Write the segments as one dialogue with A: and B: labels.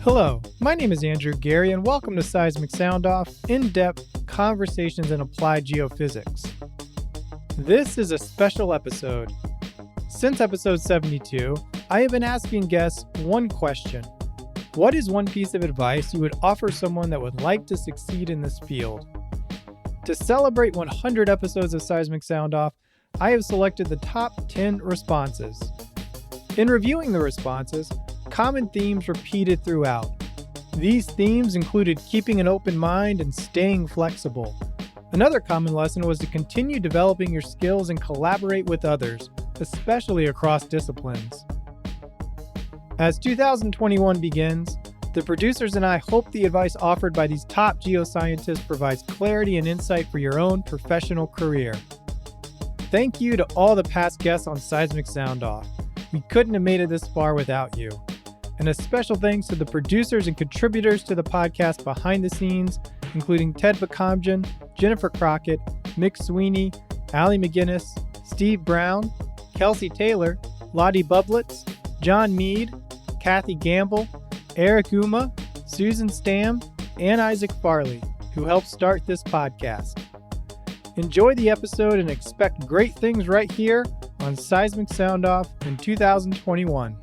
A: Hello, my name is Andrew Geary, and welcome to Seismic Soundoff, in-depth conversations in applied geophysics. This is a special episode. Since episode 72, I have been asking guests one question. What is one piece of advice you would offer someone that would like to succeed in this field? To celebrate 100 episodes of Seismic Soundoff, I have selected the top 10 responses. In reviewing the responses, common themes repeated throughout. These themes included keeping an open mind and staying flexible. Another common lesson was to continue developing your skills and collaborate with others, especially across disciplines. As 2021 begins, the producers and I hope the advice offered by these top geoscientists provides clarity and insight for your own professional career. Thank you to all the past guests on Seismic Soundoff. We couldn't have made it this far without you. And a special thanks to the producers and contributors to the podcast behind the scenes, including Ted Bakamjian, Jennifer Crockett, Mick Sweeney, Allie McGinnis, Steve Brown, Kelsey Taylor, Lottie Bublitz, John Mead, Kathy Gamble, Eric Uma, Susan Stam, and Isaac Farley, who helped start this podcast. Enjoy the episode and expect great things right here on Seismic Soundoff in 2021.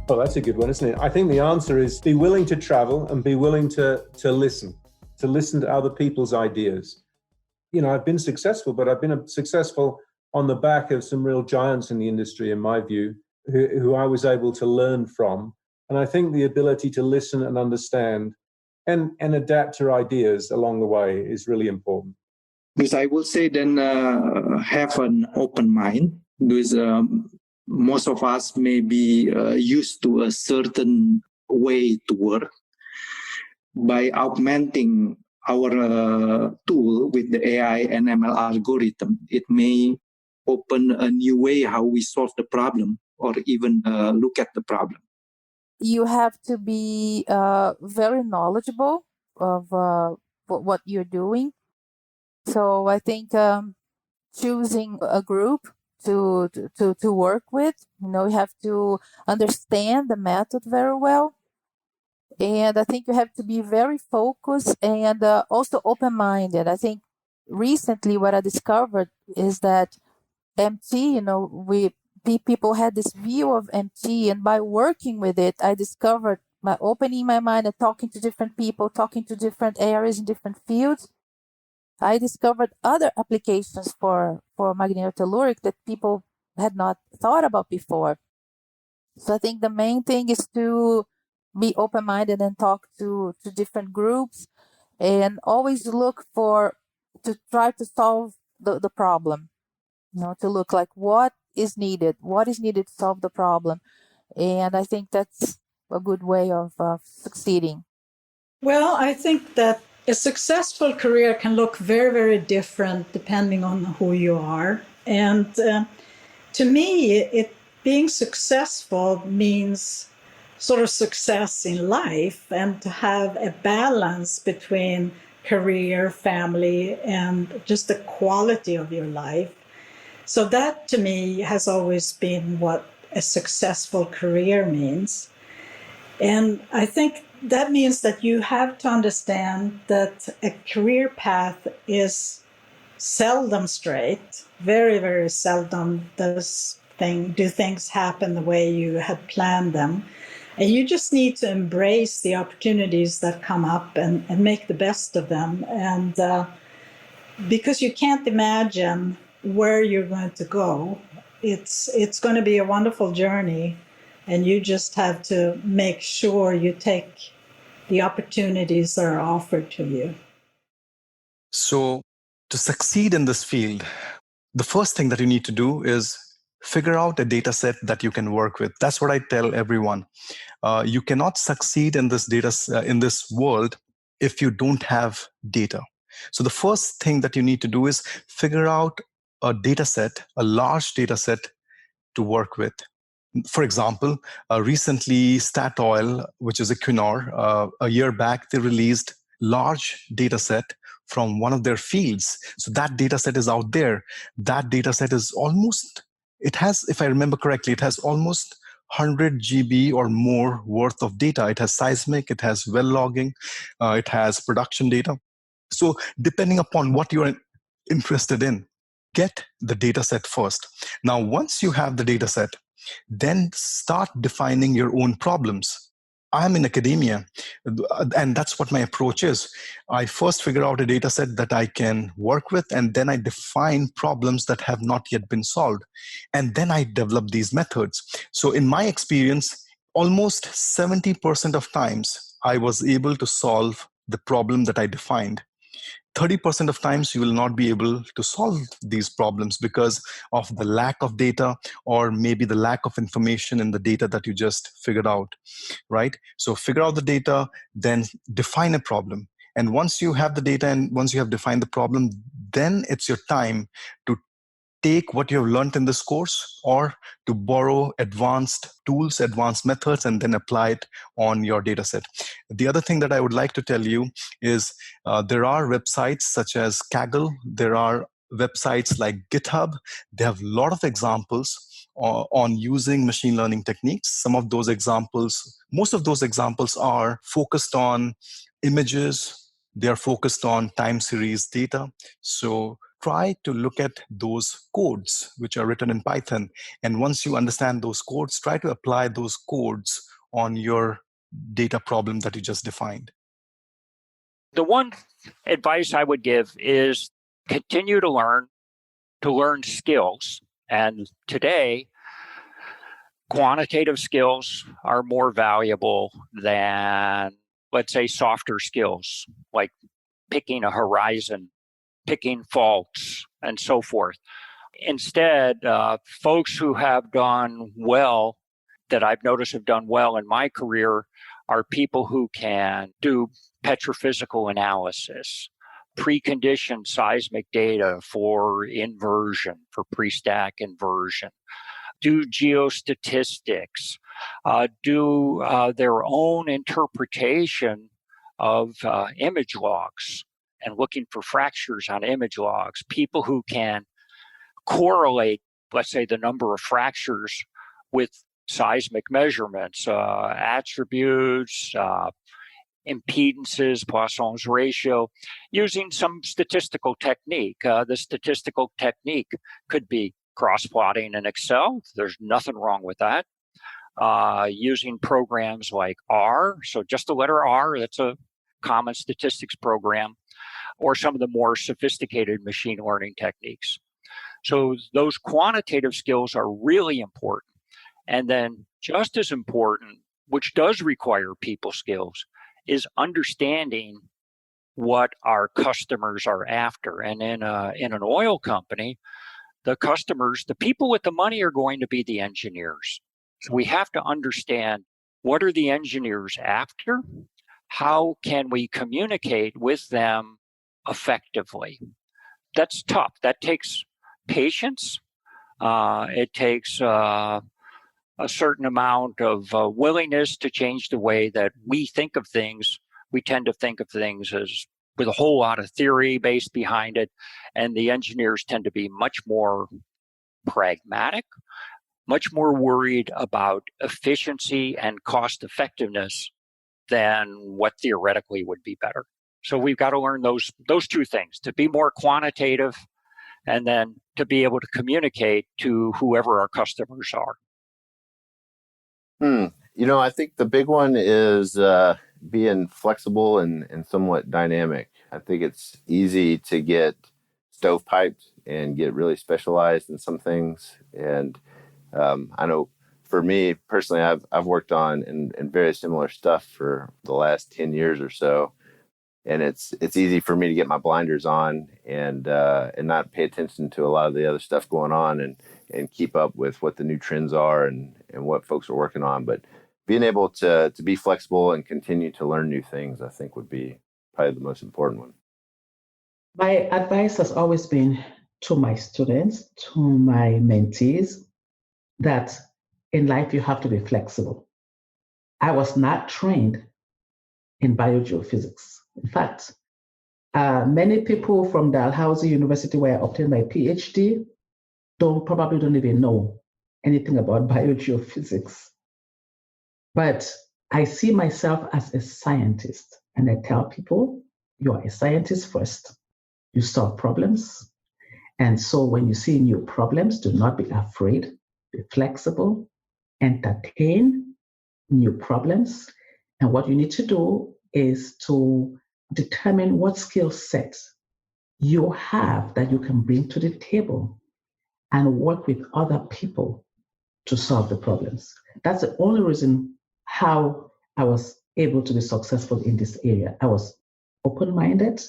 B: Well, that's a good one, isn't it? I think the answer is be willing to travel and be willing to listen to other people's ideas. You know, I've been successful, but I've been successful on the back of some real giants in the industry, in my view, who I was able to learn from. And I think the ability to listen and understand and adapt your ideas along the way is really important.
C: Because I will say then have an open mind, because most of us may be used to a certain way to work. By augmenting our tool with the AI and ML algorithm, it may open a new way how we solve the problem or even look at the problem.
D: You have to be very knowledgeable of what you're doing. So I think choosing a group to work with, you have to understand the method very well. And I think you have to be very focused and also open-minded. I think recently what I discovered is that MT, people had this view of MT, and by working with it, I discovered by opening my mind and talking to different people, talking to different areas in different fields, I discovered other applications for magnetotelluric that people had not thought about before. So I think the main thing is to be open-minded and talk to different groups and always look to try to solve the problem, to look like what is needed to solve the problem. And I think that's a good way of succeeding.
E: Well, I think that a successful career can look very, very different depending on who you are. And to me, being successful means sort of success in life and to have a balance between career, family, and just the quality of your life. So that to me has always been what a successful career means. And I think that means that you have to understand that a career path is seldom straight. Very, very seldom do things happen the way you had planned them. And you just need to embrace the opportunities that come up and make the best of them. And because you can't imagine where you're going to go, it's going to be a wonderful journey. And you just have to make sure you take the opportunities that are offered to you.
F: So to succeed in this field, the first thing that you need to do is figure out a data set that you can work with. That's what I tell everyone. You cannot succeed in this world if you don't have data. So the first thing that you need to do is figure out a data set, a large data set to work with. For example, recently Statoil, which is Equinor, a year back, they released large data set from one of their fields. So that data set is out there. That data set is almost, it has, if I remember correctly, it has almost 100 GB or more worth of data. It has seismic, it has well logging, it has production data. So depending upon what you're interested in, get the data set first. Now, once you have the data set, then start defining your own problems. I'm in academia, and that's what my approach is. I first figure out a data set that I can work with, and then I define problems that have not yet been solved. And then I develop these methods. So in my experience, almost 70% of times, I was able to solve the problem that I defined. 30% of times you will not be able to solve these problems because of the lack of data or maybe the lack of information in the data that you just figured out, right? So figure out the data, then define a problem. And once you have the data and once you have defined the problem, then it's your time to take what you have learned in this course or to borrow advanced tools, advanced methods, and then apply it on your data set. The other thing that I would like to tell you is there are websites such as Kaggle. There are websites like GitHub. They have a lot of examples on using machine learning techniques. Some of those examples, most of those examples are focused on images. They are focused on time series data. So try to look at those codes which are written in Python. And once you understand those codes, try to apply those codes on your data problem that you just defined.
G: The one advice I would give is continue to learn skills. And today, quantitative skills are more valuable than, let's say, softer skills like picking a horizon, picking faults, and so forth. Instead, folks who have done well, that I've noticed have done well in my career, are people who can do petrophysical analysis, preconditioned seismic data for inversion, for pre-stack inversion, do geostatistics, do their own interpretation of image logs and looking for fractures on image logs, people who can correlate, let's say, the number of fractures with seismic measurements, attributes, impedances, Poisson's ratio, using some statistical technique. The statistical technique could be cross-plotting in Excel. There's nothing wrong with that. Using programs like R, so just the letter R, that's a common statistics program, or some of the more sophisticated machine learning techniques. So those quantitative skills are really important. And then just as important, which does require people skills, is understanding what our customers are after. And in an oil company, the customers, the people with the money are going to be the engineers. So we have to understand, what are the engineers after? How can we communicate with them effectively? That's tough. That takes patience. It takes a certain amount of willingness to change the way that we think of things. We tend to think of things as with a whole lot of theory based behind it, and the engineers tend to be much more pragmatic, much more worried about efficiency and cost effectiveness than what theoretically would be better. So we've got to learn those two things, to be more quantitative and then to be able to communicate to whoever our customers are.
H: I think the big one is being flexible and somewhat dynamic. I think it's easy to get stovepiped and get really specialized in some things. And I know for me personally, I've worked on in very similar stuff for the last 10 years or so. And it's easy for me to get my blinders on and not pay attention to a lot of the other stuff going on and keep up with what the new trends are and what folks are working on. But being able to be flexible and continue to learn new things, I think, would be probably the most important one.
I: My advice has always been to my students, to my mentees, that in life you have to be flexible. I was not trained in biogeophysics. In fact, many people from Dalhousie University, where I obtained my PhD, probably don't even know anything about biogeophysics. But I see myself as a scientist, and I tell people, you are a scientist first. You solve problems. And so when you see new problems, do not be afraid, be flexible, entertain new problems. And what you need to do is to determine what skill sets you have that you can bring to the table and work with other people to solve the problems. That's the only reason how I was able to be successful in this area. I was open-minded,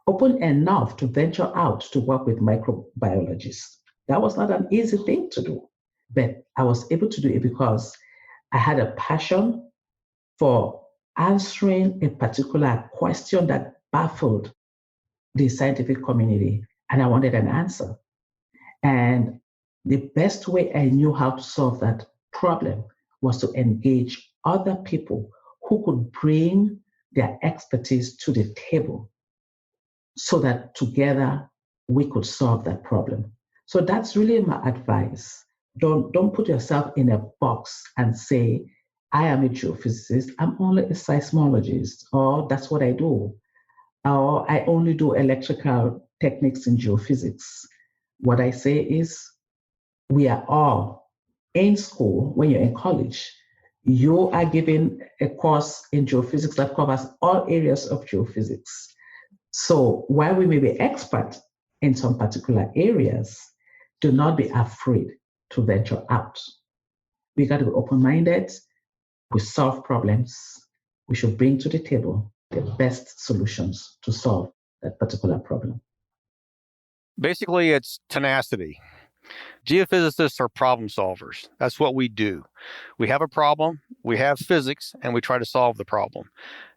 I: open enough to venture out to work with microbiologists. That was not an easy thing to do, but I was able to do it because I had a passion for answering a particular question that baffled the scientific community, and I wanted an answer. And the best way I knew how to solve that problem was to engage other people who could bring their expertise to the table so that together we could solve that problem. So that's really my advice. Don't put yourself in a box and say, I am a geophysicist, I'm only a seismologist, or that's what I do, or I only do electrical techniques in geophysics. What I say is, we are all in school. When you're in college, you are given a course in geophysics that covers all areas of geophysics. So while we may be expert in some particular areas, do not be afraid to venture out. We got to be open-minded. We solve problems. We should bring to the table the best solutions to solve that particular problem.
J: Basically, it's tenacity. Geophysicists are problem solvers. That's what we do. We have a problem, we have physics, and we try to solve the problem.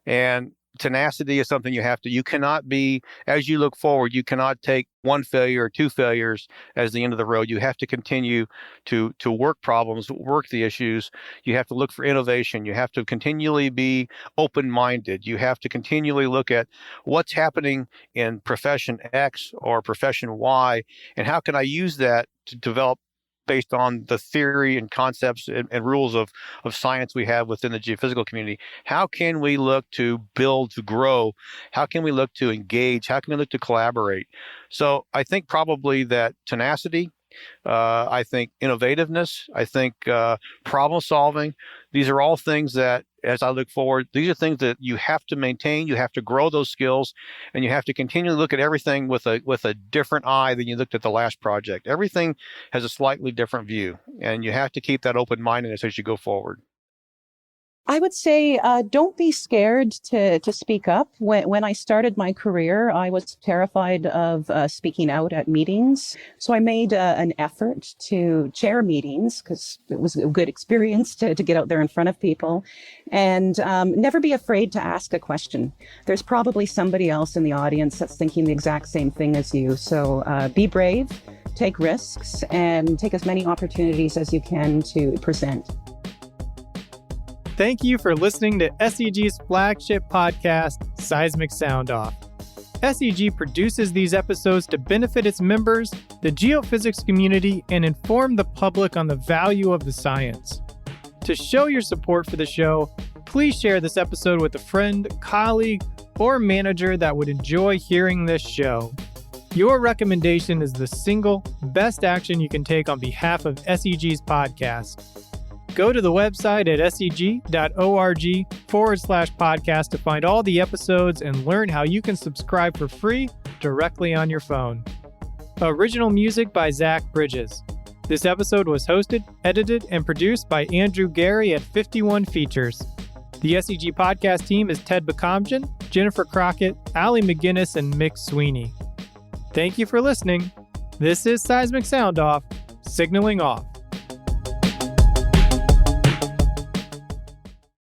J: And tenacity is something you cannot be, as you look forward, you cannot take one failure or two failures as the end of the road. You have to continue to work problems, work the issues. You have to look for innovation. You have to continually be open-minded. You have to continually look at what's happening in profession X or profession Y, and how can I use that to develop based on the theory and concepts and rules of science we have within the geophysical community. How can we look to build, to grow? How can we look to engage? How can we look to collaborate? So I think probably that tenacity, I think innovativeness, I think problem solving, these are all things that, as I look forward, these are things that you have to maintain, you have to grow those skills, and you have to continually look at everything with a different eye than you looked at the last project. Everything has a slightly different view, and you have to keep that open-mindedness as you go forward.
K: I would say don't be scared to speak up. When I started my career, I was terrified of speaking out at meetings. So I made an effort to chair meetings because it was a good experience to get out there in front of people. And never be afraid to ask a question. There's probably somebody else in the audience that's thinking the exact same thing as you. So be brave, take risks, and take as many opportunities as you can to present.
A: Thank you for listening to SEG's flagship podcast, Seismic Soundoff. SEG produces these episodes to benefit its members, the geophysics community, and inform the public on the value of the science. To show your support for the show, please share this episode with a friend, colleague, or manager that would enjoy hearing this show. Your recommendation is the single best action you can take on behalf of SEG's podcast. Go to the website at seg.org/podcast to find all the episodes and learn how you can subscribe for free directly on your phone. Original music by Zach Bridges. This episode was hosted, edited, and produced by Andrew Geary at 51 Features. The SEG podcast team is Ted Bakamjian, Jennifer Crockett, Allie McGinnis, and Mick Sweeney. Thank you for listening. This is Seismic Soundoff, signaling off.